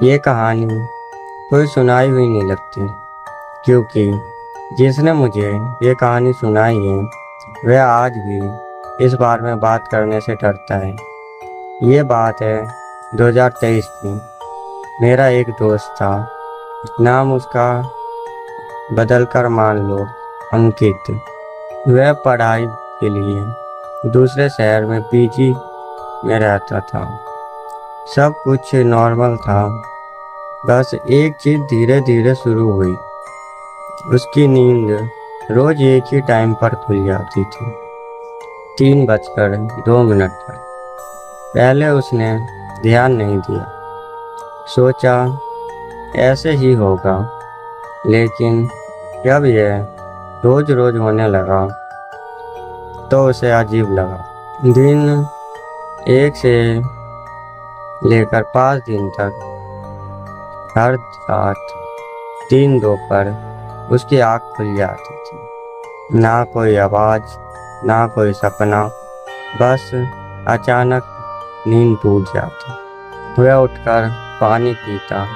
ये कहानी कोई सुनाई हुई नहीं लगती, क्योंकि जिसने मुझे ये कहानी सुनाई है वह आज भी इस बारे में बात करने से डरता है। ये बात है 2023 की। मेरा एक दोस्त था, नाम उसका बदल कर मान लो अंकित। वह पढ़ाई के लिए दूसरे शहर में पीजी में रहता था। सब कुछ नॉर्मल था, बस एक चीज धीरे धीरे शुरू हुई। उसकी नींद रोज एक ही टाइम पर खुल जाती थी, 3:02 पर। पहले उसने ध्यान नहीं दिया, सोचा ऐसे ही होगा। लेकिन जब यह रोज रोज होने लगा तो उसे अजीब लगा। दिन 1 से लेकर 5 दिन तक हर रात 3-2 पर उसकी आँख खुल जाती थी। ना कोई आवाज, ना कोई सपना, बस अचानक नींद टूट जाती। वह उठकर पानी पीता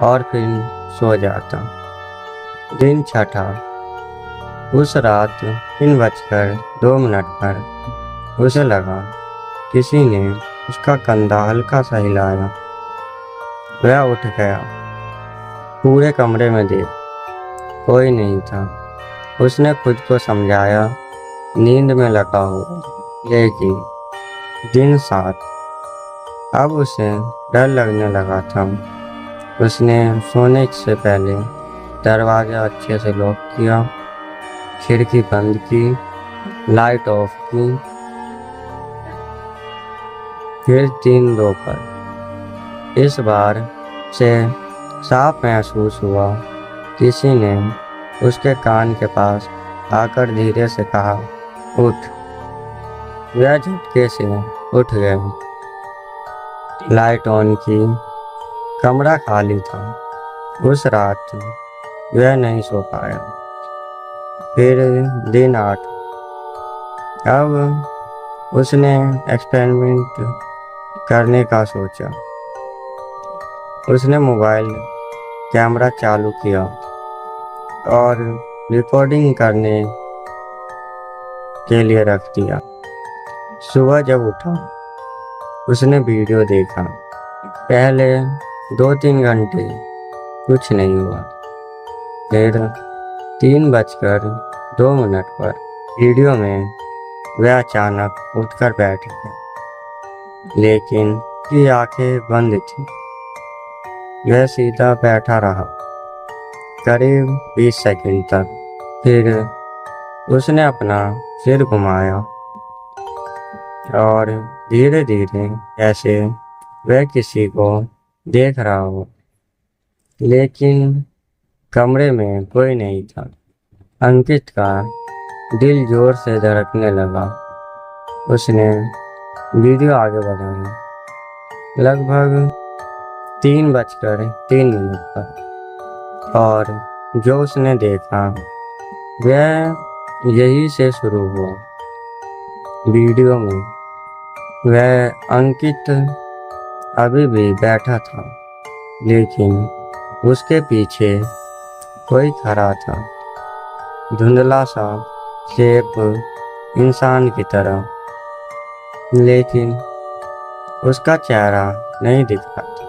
और फिर सो जाता। दिन छठा। उस रात 3:02 पर उसे लगा किसी ने उसका कंधा हल्का सा हिलाया। वह उठ गया। पूरे कमरे में देख कोई नहीं था। उसने खुद को समझाया नींद में लगा हो। लेकिन दिन 7। अब उसे डर लगने लगा था। उसने सोने से पहले दरवाजा अच्छे से लॉक किया, खिड़की बंद की, लाइट ऑफ की। फिर 3-2 पर इस बार से साफ महसूस हुआ किसी ने उसके कान के पास आकर धीरे से कहा, उठ। वह झटके से उठ गया। लाइट ऑन की। कमरा खाली था। उस रात वह नहीं सो पाया। फिर दिन 8। अब उसने एक्सपेरिमेंट करने का सोचा। उसने मोबाइल कैमरा चालू किया और रिकॉर्डिंग करने के लिए रख दिया। सुबह जब उठा उसने वीडियो देखा। पहले 2-3 घंटे कुछ नहीं हुआ। फिर 3:02 पर वीडियो में वह अचानक उठकर बैठ गया, लेकिन उसकी आंखें बंद थी। वह सीधा बैठा रहा करीब 20 सेकंड तक। फिर उसने अपना सिर घुमाया और धीरे धीरे ऐसे वह किसी को देख रहा हो, लेकिन कमरे में कोई नहीं था। अंकित का दिल जोर से धड़कने लगा। उसने वीडियो आगे बढ़ाया। लगभग 3:03 पर, और जो उसने देखा वह यही से शुरू हुआ। वीडियो में वह अंकित अभी भी बैठा था, लेकिन उसके पीछे कोई खड़ा था, धुंधला सा शेप इंसान की तरह, लेकिन उसका चेहरा नहीं दिख रहा था।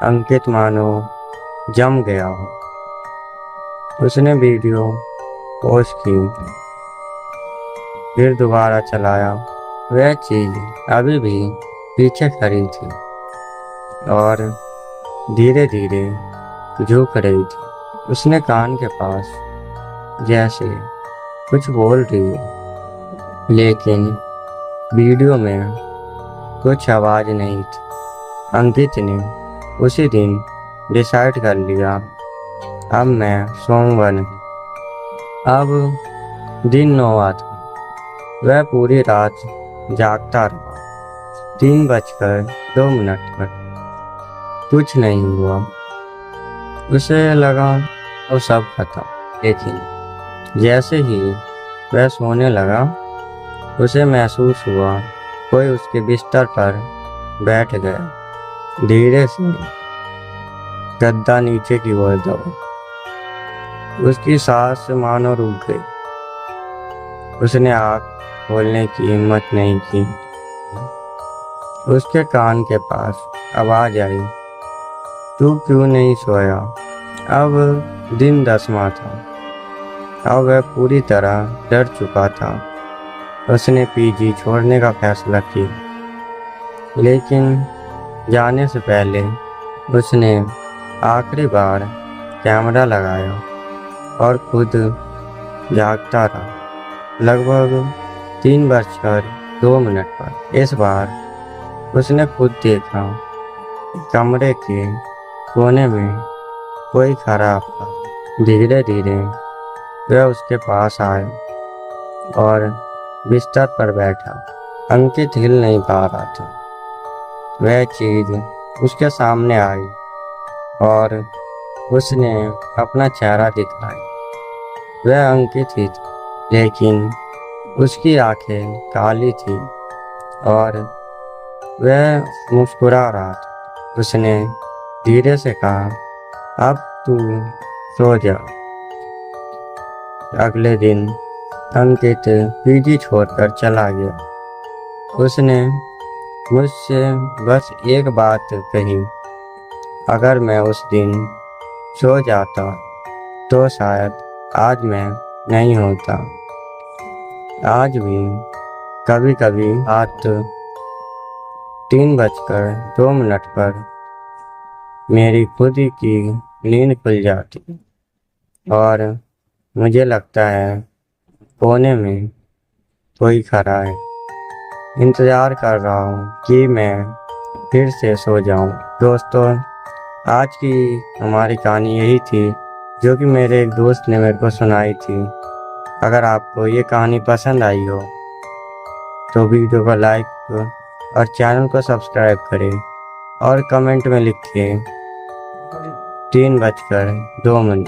अंकित मानो जम गया हो। उसने वीडियो पॉज की, फिर दोबारा चलाया। वह चीज अभी भी पीछे खड़ी थी और धीरे धीरे झुक रही थी। उसने कान के पास जैसे कुछ बोल रही हो, लेकिन वीडियो में कुछ आवाज नहीं थी। अंकित ने उसी दिन डिसाइड कर लिया, अब मैं सोऊंगा नहीं। अब दिन 9 था। वह पूरी रात जागता रहा। 3:02 पर कुछ नहीं हुआ। उसे लगा वो सब खत्म, लेकिन जैसे ही वह सोने लगा उसे महसूस हुआ कोई उसके बिस्तर पर बैठ गया। धीरे से गद्दा नीचे की ओर दबा। उसकी सांस मानो रुक गई। उसने आँख खोलने की हिम्मत नहीं की। उसके कान के पास आवाज आई, तू क्यों नहीं सोया? अब दिन 10वां था। अब वह पूरी तरह डर चुका था। उसने पीजी छोड़ने का फैसला किया, लेकिन जाने से पहले उसने आखिरी बार कैमरा लगाया और खुद जागता रहा। लगभग 3:02 पर इस बार उसने खुद देखा, कमरे के कोने में कोई खड़ा था। धीरे धीरे वह उसके पास आया और बिस्तर पर बैठा। अंकित हिल नहीं पा रहा था। वह चीज उसके सामने आई और उसने अपना चेहरा दिखाया। वह अंकित ही था, लेकिन उसकी आंखें काली थी और वह मुस्कुरा रहा था। उसने धीरे से कहा, अब तू सो जा। अगले दिन अंकित पीजी छोड़कर चला गया। उसने मुझसे बस एक बात कही, अगर मैं उस दिन सो जाता तो शायद आज मैं नहीं होता। आज भी कभी कभी रात 3:02 पर मेरी खुद की नींद खुल जाती और मुझे लगता है कोने में कोई खड़ा है, इंतज़ार कर रहा हूँ कि मैं फिर से सो जाऊँ। दोस्तों, आज की हमारी कहानी यही थी जो कि मेरे एक दोस्त ने मेरे को सुनाई थी। अगर आपको ये कहानी पसंद आई हो तो वीडियो को लाइक और चैनल को सब्सक्राइब करें और कमेंट में लिखिए 3:02।